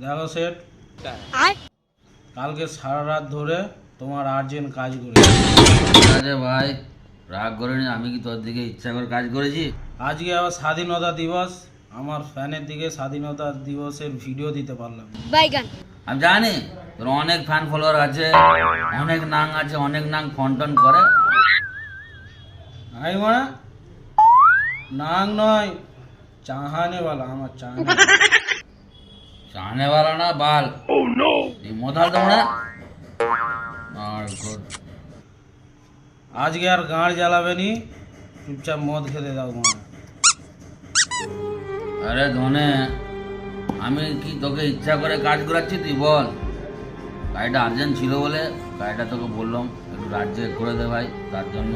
দেখো সেট, কালকে সারা রাত ধরে তোমার আর্জেন্ট কাজ করে আরে ভাই রাগ করিনি, আমি কি তোর দিকে ইচ্ছা করে কাজ করেছি? আজকে আবার স্বাধীনতা দিবস, আমার ফ্যানের দিকে স্বাধীনতা দিবসের ভিডিও দিতে পারলাম না। আমি জানি তোর অনেক ফ্যান ফলোয়ার আছে, অনেক নাং আছে, অনেক নাং ফোন টোন করে। আই মানে নাং নয়, চাহানেওয়ালা, আমার চানেওয়ালা না বাল। এই মোথাল তোমরা আজকে আর গাঁড় জ্বালাবে নি, চুপচাপ মদ খেতে দাও মা। আরে ধনে, আমি কি তোকে ইচ্ছা করে কাজ করাচ্ছি? তুই বল। গাড়িটা আর্জেন্ট ছিল বলে গাড়িটা তোকে বললাম একটু রাজ্যে করে দে ভাই, তার জন্য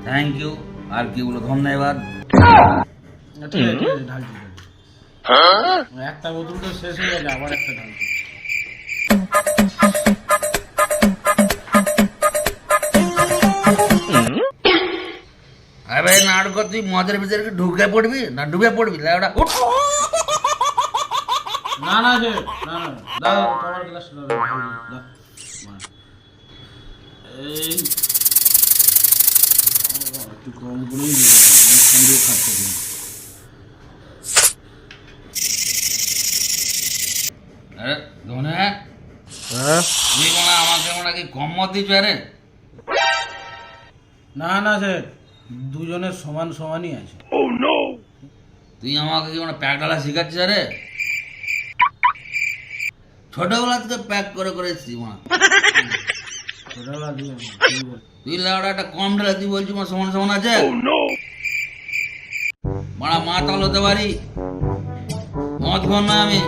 থ্যাংক ইউ। আর কি বলো, ধন্যবাদ। ঠিক আছে ঢালছি, একটা বোতল তো শেষ হয়ে গেছে, আবার একটা ঢালছি। আরে ভাই নাটক, তুই মদের ভিতরে কি ঢুকে পড়বি না ডুবে পড়বি? লাউডা উঠ। না না যে না না, দাও তোমার গ্লাস দাও, এই একটু কম করেই দিও, খাচ্ছে দিন। আরে ধনে, তুই মনে আমাকে মনে কি কম মত দিচ্ছ? আরে না না স্যার, দুজনের সমান সমানই আছে। তুই আমাকে কি মানে প্যাক ঢালা শিখাচ্ছিস? আরে ছোটবেলা থেকে প্যাক করে করে এসেছিস মা। ছোটবেলা দিয়ে তুই লাউডা একটা কম ঢালা, তুই বলছিস মা সমান সমান আছে। মারা মা তাহলে হতে পারি, মদ খান না আমি।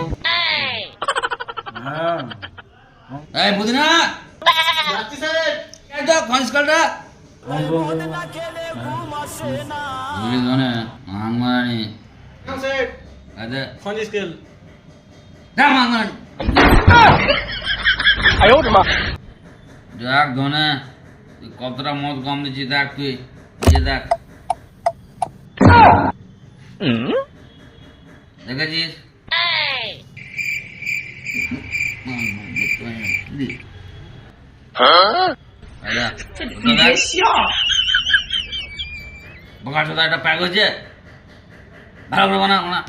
হ্যাঁ এই বুঝিনা খনসকালটা বুঝলি ধনে মাংমারানি আচ্ছা খঞ্জ স্কেল যা মাংমারানি দেখ ধনে, তুই কতটা মদ কম দিচ্ছি দেখ, তুই নিজে দেখ, দেখেছিস? বোকার সাথে একটা প্যাক হয়েছে, ভালো করে বানা।